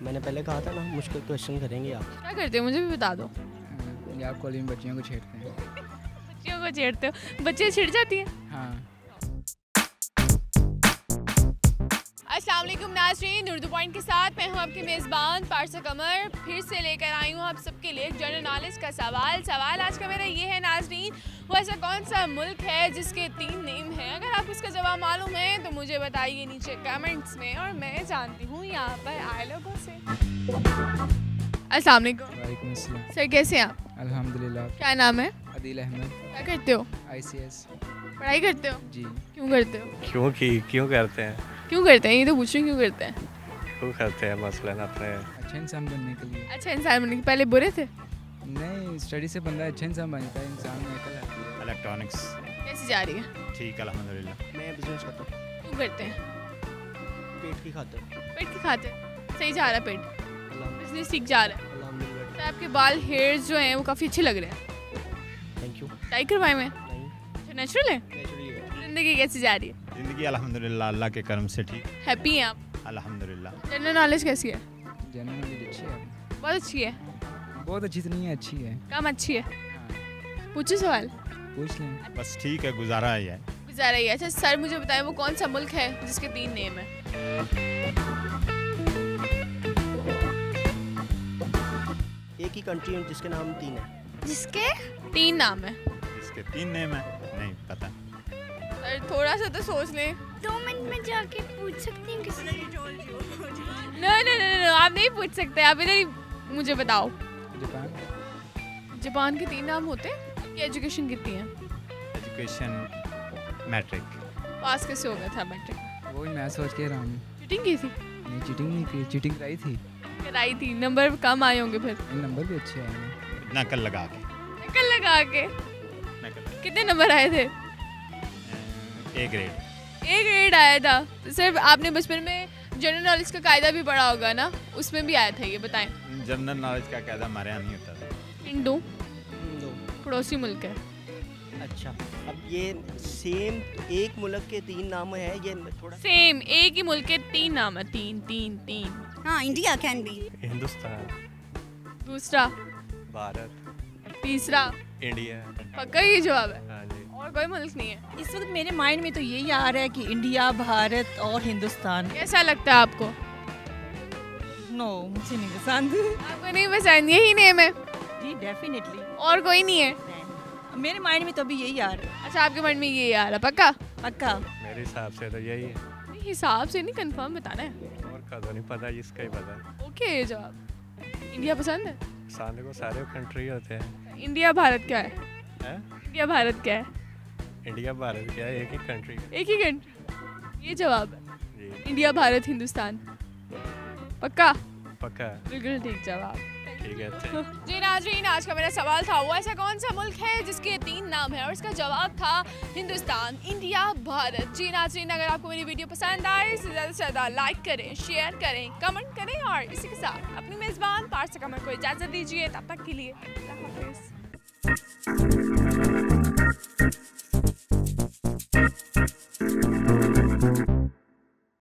मैंने पहले कहा था ना, मुश्किल क्वेश्चन करेंगे आप। क्या करते हो मुझे भी बता दो। पंजाब कॉलेज में बच्चियों को छेड़ते हैं। बच्चियों को छेड़ते हो, बच्चे छिड़ जाती हैं। हाँ। अस्सलाम वालेकुम नाज़रीन, उर्दू पॉइंट के साथ मैं हूँ आपकी मेज़बान पारसा कमर। फिर से लेकर आई हूँ आप सबके लिए जनरल नॉलेज का सवाल आज का मेरा ये है नाज़रीन, वो ऐसा कौन सा मुल्क है जिसके 3 नेम हैं? अगर आपको इसका जवाब मालूम है तो मुझे बताइए नीचे कमेंट्स में, और मैं जानती हूँ यहाँ पर आए लोगों से। अस्सलाम वालेकुम सर, कैसे हैं आप? अल्हम्दुलिल्लाह। क्या नाम है? अदील अहमद। क्या करते हो? ICS। पढ़ाई करते हो? जी। क्यों करते हो? क्यों करते हैं? क्यों करते हैं, ये तो पूछ रही हूँ, क्यों करते हैं? क्यों करते हैं मसलन अपने अच्छा इंसान बनने के लिए। अच्छा इंसान बनने के पहले बुरे थे? नहीं, स्टडी से बंदा अच्छा इंसान बनता है, इंसान में अकल आती है। इलेक्ट्रॉनिक्स कैसी जा रही है? ठीक अल्हम्दुलिल्लाह। मैं बिजनेस करता हूँ। क्यों करते हैं? पेट की खातिर। पेट की खातिर? सही जा रहा है पेट? बिजनेस ठीक जा रहा है? अल्हम्दुलिल्लाह। तो आपके बाल हेयर्स जो हैं वो काफ़ी अच्छे लग रहे हैं। Thank you. टाई करवाए मैं? नहीं, अच्छा नेचुरल है? नेचुरली है। ज़िंदगी कैसी जा रही है? ज़िंदगी अल्हम्दुलिल्लाह अल्लाह के करम से ठीक हैप्पी हैं आप? अल्हम्दुलिल्लाह। जनरल नॉलेज कैसी है? जनरल नॉलेज अच्छी है। बहुत अच्छी है। बहुत अच्छी तो नहीं है, अच्छी है। कम अच्छी है? हाँ। पूछो सवाल। पूछ लें। बस ठीक है, गुजारा ही है। गुजारा ही है। अच्छा सर मुझे बताएं वो कौन सा मुल्क है जिसके 3 नेम है? एक ही कंट्री है जिसके नाम 3 है। जिसके 3 नाम है? इसके 3 नेम है, नहीं पता। सर थोड़ा सा तो सोच लें। 2 मिनट में जाके पूछ सकती हूँ किसी से। नो आप नहीं पूछ सकते, आप इधर ही मुझे बताओ। जापान। जापान के 3 नाम होते हैं? कि एजुकेशन कितनी है? Education matric. पास कैसे हो गया था मैट्रिक? वही मैं सोच के रहा हूँ। चीटिंग की थी? नहीं, चीटिंग नहीं की, चीटिंग कराई थी। कराई थी, नंबर कम आए होंगे फिर। नंबर भी अच्छे आए हैं। नकल लगा के। नकल लगा के? नकल। कितने नंबर आए थे? A grade. A ग्रेड आया था। तो सिर्फ आपने बचपन में जनरल नॉलेज का कायदा भी पढ़ा होगा ना, उसमें भी आया था, ये बताएं। जनरल नॉलेज का कायदा हमारे यहाँ नहीं होता था। हिंदू नो। पड़ोसी मुल्क है। अच्छा, अब ये सेम एक मुल्क के 3 नाम है, ये थोड़ा सेम एक ही मुल्क के 3 नाम है। 3। हाँ, इंडिया कैन बी। हिंदुस्तान, दूसरा, भारत, तीसरा। इंडिया। पक्का ये जवाब है? हाँ जी। और कोई मुल्क नहीं है? इस वक्त मेरे माइंड में तो यही आ रहा है कि इंडिया, भारत और हिंदुस्तान। कैसा लगता है आपको? नो, मुझे नहीं पसंद। आपको नहीं पसंद? यही नेम है? जी डेफिनेटली। और कोई नहीं है? मेरे माइंड में तो अभी यही आ रहा है। अच्छा आपके मन में ये आ रहा, पक्का? पक्का। मेरे हिसाब से तो यही है। नहीं, हिसाब से नहीं, कंफर्म बताना है। और का तो नहीं पता, जिसका ही पता है। ओके ये जवाब। इंडिया पसंद है? सामने को सारे कंट्री होते हैं। इंडिया भारत क्या है? हैं? इंडिया भारत क्या है? इंडिया भारत क्या है, एक ही कंट्री है। एक ही कंट्री, ये जवाब है? जी इंडिया भारत हिंदुस्तान, पक्का? पक्का। बिल्कुल ठीक जवाब। ठीक है। जी नाज़रीन, आज का मेरा सवाल था वो ऐसा कौन सा मुल्क है जिसके 3 नाम है, और इसका जवाब था हिंदुस्तान, इंडिया, भारत। जी नाज़रीन, अगर आपको मेरी वीडियो पसंद आए तो ज़्यादा से ज़्यादा लाइक करें, शेयर करें, कमेंट करें, और इसी के साथ अपनी मेज़बान पारसा कमर को इजाज़त दीजिए। तब तक के लिए अल्लाह हाफ़िज़।